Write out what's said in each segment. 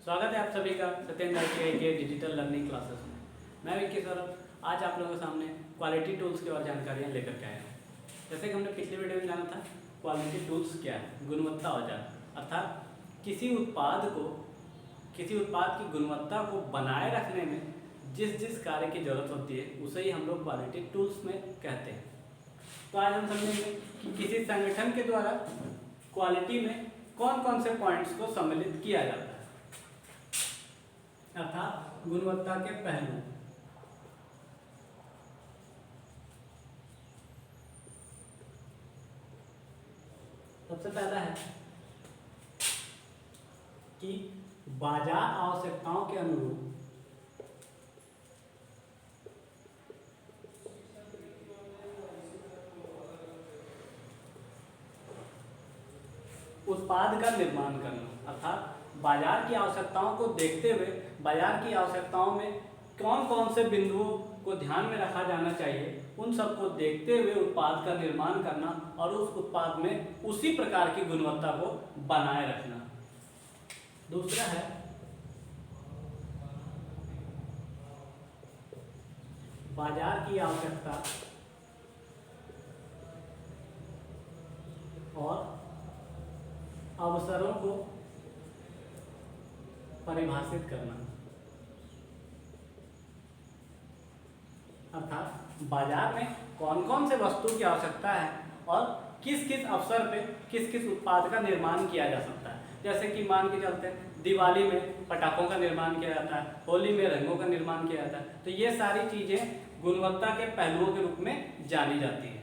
स्वागत है आप सभी का सत्येंद्र आई के डिजिटल लर्निंग क्लासेस में। मैं विक्की सौरभ आज आप लोगों के सामने क्वालिटी टूल्स की और जानकारियाँ लेकर के आया हूँ। जैसे कि हमने पिछले वीडियो में जाना था क्वालिटी टूल्स क्या है, गुणवत्ता औजार, अर्थात किसी उत्पाद की गुणवत्ता को बनाए रखने में जिस जिस कार्य की ज़रूरत होती है उसे ही हम लोग क्वालिटी टूल्स में कहते हैं। तो आज हम समझेंगे कि किसी संगठन के द्वारा क्वालिटी में कौन कौन से पॉइंट्स को सम्मिलित किया जाता है, अर्थात गुणवत्ता के पहलू। सबसे पहला है कि बाजार आवश्यकताओं के अनुरूप उत्पाद का निर्माण करना, अर्थात बाजार की आवश्यकताओं को देखते हुए बाजार की आवश्यकताओं में कौन कौन से बिंदुओं को ध्यान में रखा जाना चाहिए, उन सबको देखते हुए उत्पाद का निर्माण करना और उस उत्पाद में उसी प्रकार की गुणवत्ता को बनाए रखना। दूसरा है बाजार की आवश्यकता और अवसरों को परिभाषित करना, अर्थात बाजार में कौन कौन से वस्तु की आवश्यकता है और किस किस अवसर पे किस किस उत्पाद का निर्माण किया जा सकता है। जैसे कि मान के चलते हैं दिवाली में पटाखों का निर्माण किया जाता है, होली में रंगों का निर्माण किया जाता है। तो ये सारी चीज़ें गुणवत्ता के पहलुओं के रूप में जानी जाती हैं।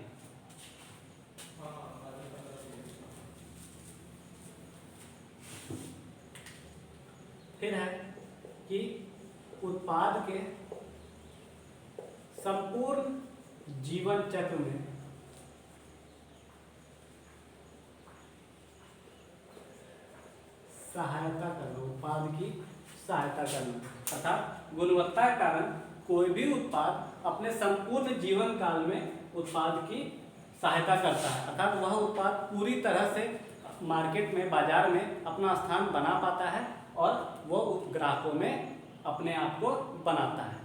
फिर है कि उत्पाद के संपूर्ण जीवन चक्र में सहायता करना, उत्पाद की सहायता करना, अर्थात गुणवत्ता के कारण कोई भी उत्पाद अपने संपूर्ण जीवन काल में उत्पाद की सहायता करता है, अर्थात वह उत्पाद पूरी तरह से मार्केट में, बाजार में अपना स्थान बना पाता है और वो ग्राहकों में अपने आप को बनाता है।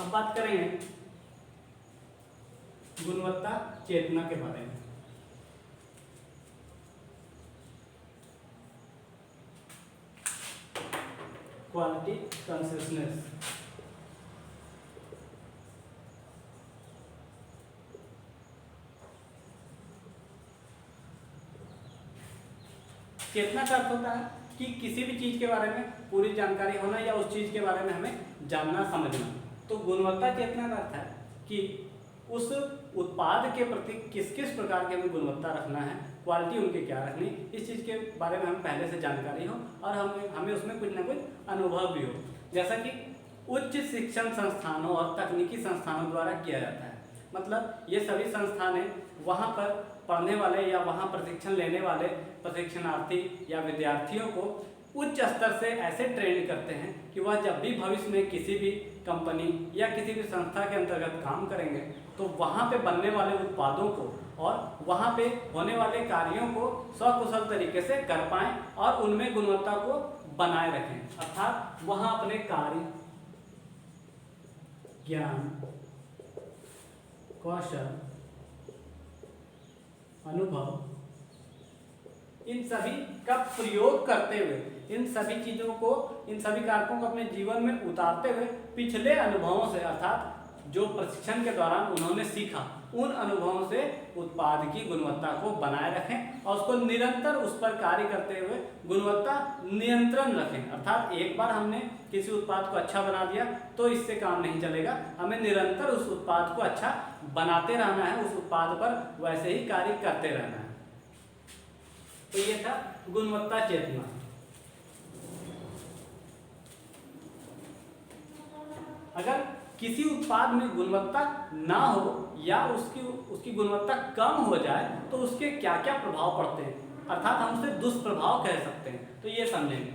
अब बात करेंगे गुणवत्ता चेतना के बारे में। Quality consciousness. चेतना का अर्थ होता है कि किसी भी चीज के बारे में पूरी जानकारी होना या उस चीज के बारे में हमें जानना समझना। तो गुणवत्ता चेतना का अर्थ है कि उस उत्पाद के प्रति किस किस प्रकार की हमें गुणवत्ता रखना है, क्वालिटी उनकी क्या रखनी, इस चीज़ के बारे में हमें पहले से जानकारी हो और हमें उसमें कुछ ना कुछ अनुभव भी हो। जैसा कि उच्च शिक्षण संस्थानों और तकनीकी संस्थानों द्वारा किया जाता है, मतलब ये सभी संस्थान हैं, वहाँ पर पढ़ने वाले या वहाँ प्रशिक्षण लेने वाले प्रशिक्षणार्थी या विद्यार्थियों को उच्च स्तर से ऐसे ट्रेन करते हैं कि वह जब भी भविष्य में किसी भी कंपनी या किसी भी संस्था के अंतर्गत काम करेंगे तो वहाँ पे बनने वाले उत्पादों को और वहाँ पे होने वाले कार्यों को सकुशल तरीके से कर पाएँ और उनमें गुणवत्ता को बनाए रखें, अर्थात वहाँ अपने कार्य, ज्ञान, कौशल, अनुभव, इन सभी का प्रयोग करते हुए, इन सभी चीज़ों को, इन सभी कारकों को अपने जीवन में उतारते हुए पिछले अनुभवों से, अर्थात जो प्रशिक्षण के दौरान उन्होंने सीखा, उन अनुभवों से उत्पाद की गुणवत्ता को बनाए रखें और उसको निरंतर उस पर कार्य करते हुए गुणवत्ता नियंत्रण रखें। अर्थात एक बार हमने किसी उत्पाद को अच्छा बना दिया तो इससे काम नहीं चलेगा, हमें निरंतर उस उत्पाद को अच्छा बनाते रहना है, उस उत्पाद पर वैसे ही कार्य करते रहना है। तो ये था गुणवत्ता चेतना। अगर किसी उत्पाद में गुणवत्ता ना हो या उसकी गुणवत्ता कम हो जाए तो उसके क्या क्या प्रभाव पड़ते हैं, अर्थात हम उसे दुष्प्रभाव कह सकते हैं। तो ये समझेंगे।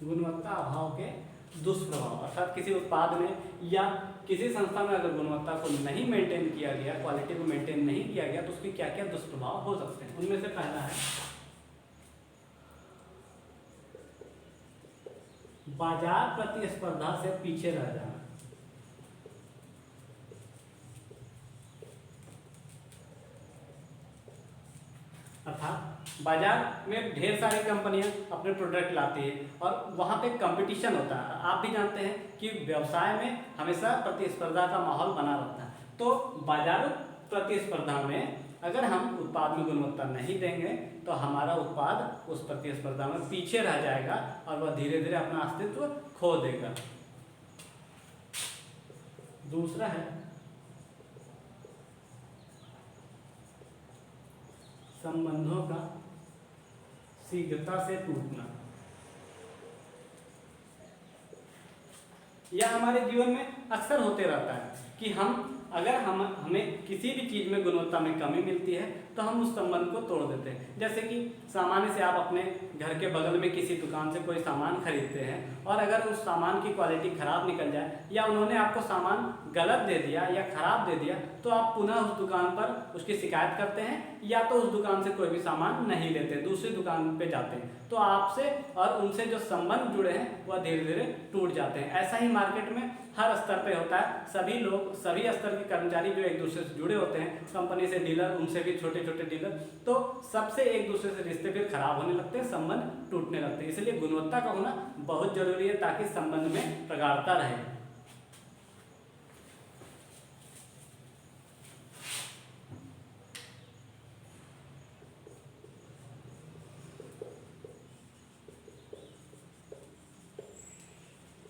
गुणवत्ता अभाव के दुष्प्रभाव, अर्थात किसी उत्पाद में या किसी संस्था में अगर गुणवत्ता को नहीं मेंटेन किया गया, क्वालिटी को मेंटेन नहीं किया गया, तो उसके क्या क्या दुष्प्रभाव हो सकते हैं। उनमें से पहला है बाजार प्रतिस्पर्धा से पीछे रह जाना। अर्थात बाजार में ढेर सारी कंपनियां अपने प्रोडक्ट लाती है और वहाँ पे कंपटीशन होता है। आप भी जानते हैं कि व्यवसाय में हमेशा प्रतिस्पर्धा का माहौल बना रहता है। तो बाजार प्रतिस्पर्धा में अगर हम उत्पाद में गुणवत्ता नहीं देंगे तो हमारा उत्पाद उस प्रतिस्पर्धा में पीछे रह जाएगा और वह धीरे धीरे अपना अस्तित्व खो देगा। दूसरा है संबंधों का शीघ्रता से टूटना। यह हमारे जीवन में अक्सर होते रहता है कि अगर हमें किसी भी चीज़ में गुणवत्ता में कमी मिलती है तो हम उस संबंध को तोड़ देते हैं। जैसे कि सामान्य से आप अपने घर के बगल में किसी दुकान से कोई सामान खरीदते हैं और अगर उस सामान की क्वालिटी खराब निकल जाए या उन्होंने आपको सामान गलत दे दिया या खराब दे दिया तो आप पुनः उस दुकान पर उसकी शिकायत करते हैं या तो उस दुकान से कोई भी सामान नहीं लेते, दूसरी दुकान पे जाते हैं। तो आपसे और उनसे जो संबंध जुड़े हैं वह धीरे धीरे टूट जाते हैं। ऐसा ही मार्केट में हर स्तर पे होता है। सभी लोग, सभी स्तर के कर्मचारी जो एक दूसरे से जुड़े होते हैं, कंपनी से डीलर, उनसे भी छोटे छोटे डीलर, तो सबसे एक दूसरे से रिश्ते फिर खराब होने लगते हैं, संबंध टूटने लगते हैं। इसलिए गुणवत्ता का होना बहुत जरूरी है ताकि संबंध में प्रगाढ़ता रहे।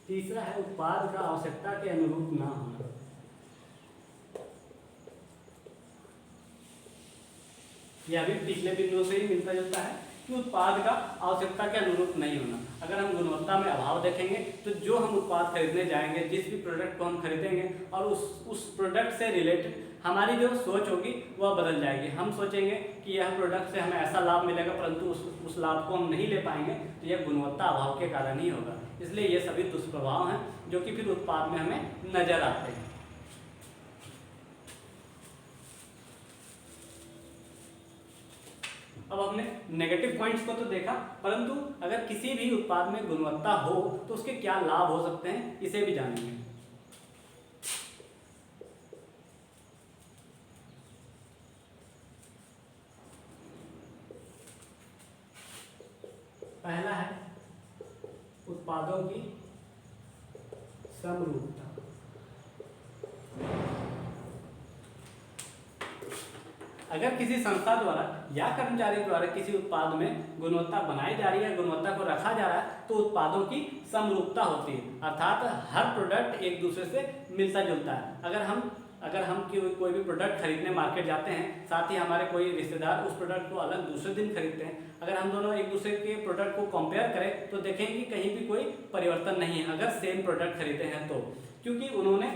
तीसरा है उत्पाद का आवश्यकता के अनुरूप ना होना। यह भी पिछले बिंदुओं से ही मिलता जुलता है कि उत्पाद का आवश्यकता के अनुरूप नहीं होना। अगर हम गुणवत्ता में अभाव देखेंगे तो जो हम उत्पाद खरीदने जाएंगे, जिस भी प्रोडक्ट को हम खरीदेंगे और उस प्रोडक्ट से रिलेटेड हमारी जो सोच होगी वह बदल जाएगी। हम सोचेंगे कि यह प्रोडक्ट से हमें ऐसा लाभ मिलेगा, परंतु उस लाभ को हम नहीं ले पाएंगे, तो यह गुणवत्ता अभाव के कारण ही होगा। इसलिए ये सभी दुष्प्रभाव हैं जो कि फिर उत्पाद में हमें नजर आते हैं। अब हमने नेगेटिव पॉइंट्स को तो देखा, परंतु अगर किसी भी उत्पाद में गुणवत्ता हो तो उसके क्या लाभ हो सकते हैं, इसे भी जानेंगे। पहला है उत्पादों की समरूपता। अगर किसी संस्था द्वारा या कर्मचारी द्वारा किसी उत्पाद में गुणवत्ता बनाई जा रही है, गुणवत्ता को रखा जा रहा है, तो उत्पादों की समरूपता होती है, अर्थात हर प्रोडक्ट एक दूसरे से मिलता जुलता है। अगर हम कोई भी प्रोडक्ट खरीदने मार्केट जाते हैं, साथ ही हमारे कोई रिश्तेदार उस प्रोडक्ट को अलग दूसरे दिन खरीदते हैं, अगर हम दोनों एक दूसरे के प्रोडक्ट को कंपेयर करें तो देखेंगे कि कहीं भी कोई परिवर्तन नहीं है अगर सेम प्रोडक्ट खरीदे हैं तो, क्योंकि उन्होंने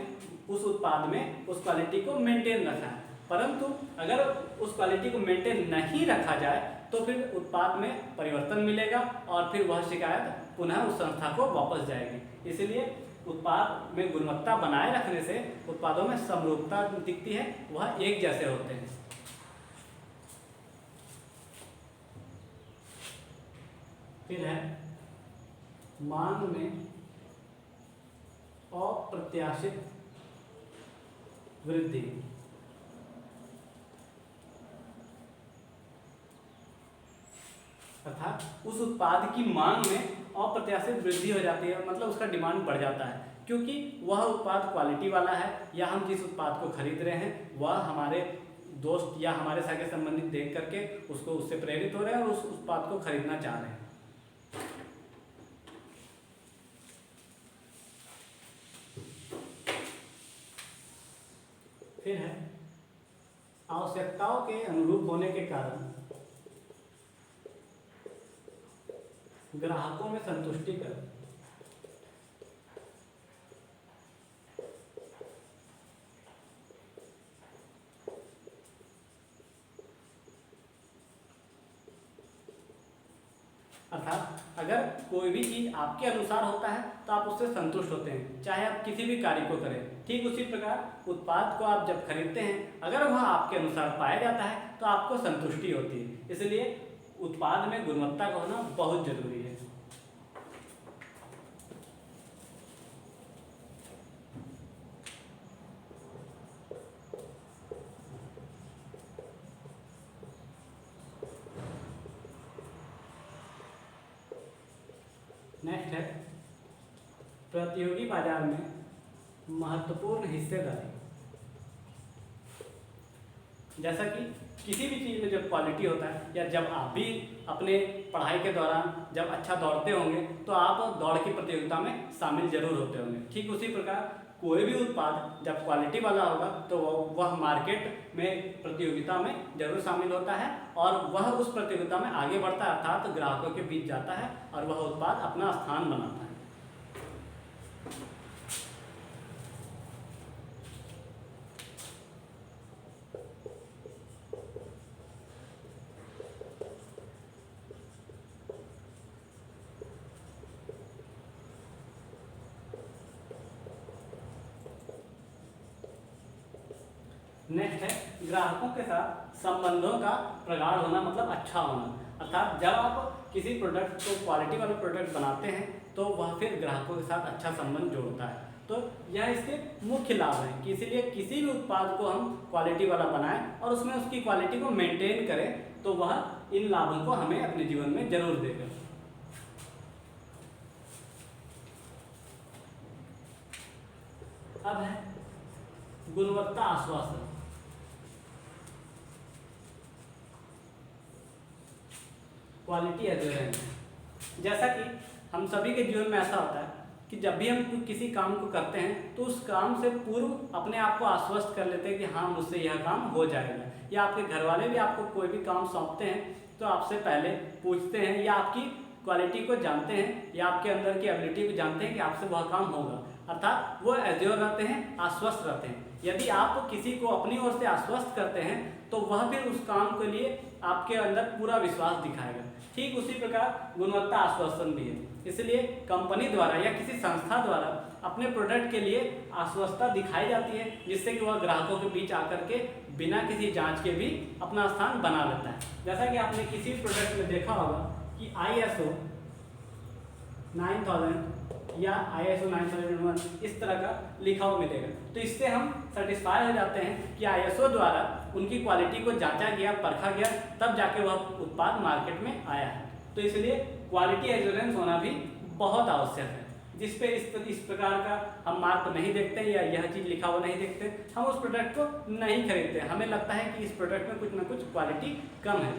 उस उत्पाद में उस क्वालिटी को मेंटेन रखा है। परंतु अगर उस क्वालिटी को मेंटेन नहीं रखा जाए तो फिर उत्पाद में परिवर्तन मिलेगा और फिर वह शिकायत पुनः उस संस्था को वापस जाएगी। इसलिए उत्पाद में गुणवत्ता बनाए रखने से उत्पादों में समरूपता दिखती है, वह एक जैसे होते हैं। फिर है मांग में अप्रत्याशित वृद्धि। अर्थात उस उत्पाद की मांग में अप्रत्याशित वृद्धि हो जाती है, मतलब उसका डिमांड बढ़ जाता है, क्योंकि वह उत्पाद क्वालिटी वाला है या हम जिस उत्पाद को खरीद रहे हैं वह हमारे दोस्त या हमारे सगे संबंधित देख करके उससे प्रेरित हो रहे हैं और उस उत्पाद को खरीदना चाह रहे हैं। फिर है आवश्यकताओं के अनुरूप होने के कारण ग्राहकों में संतुष्टि कर। अर्थात अगर कोई भी चीज़ आपके अनुसार होता है तो आप उससे संतुष्ट होते हैं, चाहे आप किसी भी कार्य को करें। ठीक उसी प्रकार उत्पाद को आप जब खरीदते हैं, अगर वह आपके अनुसार पाया जाता है तो आपको संतुष्टि होती है। इसलिए उत्पाद में गुणवत्ता का होना बहुत जरूरी है। नेक्स्ट है प्रतियोगी बाजार में महत्वपूर्ण हिस्सेदारी। जैसा कि किसी भी चीज़ में जब क्वालिटी होता है, या जब आप भी अपने पढ़ाई के दौरान जब अच्छा दौड़ते होंगे तो आप दौड़ की प्रतियोगिता में शामिल जरूर होते होंगे। ठीक उसी प्रकार कोई भी उत्पाद जब क्वालिटी वाला होगा तो वह मार्केट में प्रतियोगिता में जरूर शामिल होता है और वह उस प्रतियोगिता में आगे बढ़ता है, अर्थात ग्राहकों के बीच जाता है और वह उत्पाद अपना स्थान बनाता है। नेक्स्ट है ग्राहकों के साथ संबंधों का प्रगाढ़ होना, मतलब अच्छा होना। अर्थात जब आप किसी प्रोडक्ट को क्वालिटी वाला प्रोडक्ट बनाते हैं तो वह फिर ग्राहकों के साथ अच्छा संबंध जोड़ता है। तो यह इसके मुख्य लाभ हैं कि इसीलिए किसी भी उत्पाद को हम क्वालिटी वाला बनाएं और उसमें उसकी क्वालिटी को मेंटेन करें तो वह इन लाभों को हमें अपने जीवन में जरूर देगा। अब है गुणवत्ता आश्वासन। Quality assurance. जैसा कि हम सभी के जीवन में ऐसा होता है कि जब भी हम किसी काम को करते हैं तो उस काम से पूर्व अपने आप को आश्वस्त कर लेते हैं कि हाँ मुझसे यह काम हो जाएगा, या आपके घर वाले भी आपको कोई भी काम सौंपते हैं तो आपसे पहले पूछते हैं या आपकी क्वालिटी को जानते हैं या आपके अंदर की एबिलिटी को जानते हैं कि आपसे वह काम होगा, अर्थात वो एश्योर रहते हैं, आश्वस्त रहते हैं। यदि आप किसी को अपनी ओर से आश्वस्त करते हैं तो वह फिर उस काम के लिए आपके अंदर पूरा विश्वास दिखाएगा। ठीक उसी प्रकार गुणवत्ता आश्वासन भी है। इसलिए कंपनी द्वारा या किसी संस्था द्वारा अपने प्रोडक्ट के लिए आश्वस्तता दिखाई जाती है, जिससे कि वह ग्राहकों के बीच आकर के बिना किसी जांच के भी अपना स्थान बना लेता है। जैसा कि आपने किसी भी प्रोडक्ट में देखा होगा कि ISO 9000 या ISO 9001 इस तरह का लिखा हुआ मिलेगा, तो इससे हम सेटिस्फाई हो जाते हैं कि ISO द्वारा उनकी क्वालिटी को जांचा गया, परखा गया, तब जाके वह उत्पाद मार्केट में आया है। तो इसलिए क्वालिटी एश्योरेंस होना भी बहुत आवश्यक है, जिस पे इस प्रकार का हम मार्क नहीं देखते या यह चीज़ लिखा हुआ नहीं देखते, हम उस प्रोडक्ट को नहीं खरीदते। हमें लगता है कि इस प्रोडक्ट में कुछ ना कुछ क्वालिटी कम है।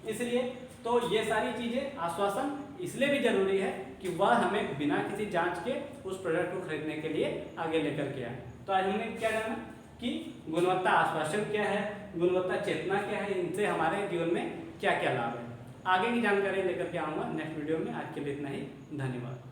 इसलिए तो ये सारी चीज़ें आश्वासन इसलिए भी जरूरी है कि वह हमें बिना किसी जांच के उस प्रोडक्ट को खरीदने के लिए आगे लेकर के आए। तो आज हमने क्या जाना कि गुणवत्ता आश्वासन क्या है, गुणवत्ता चेतना क्या है, इनसे हमारे जीवन में क्या क्या लाभ है। आगे की जानकारी लेकर के आऊँगा नेक्स्ट वीडियो में। आज के लिए इतना ही, धन्यवाद।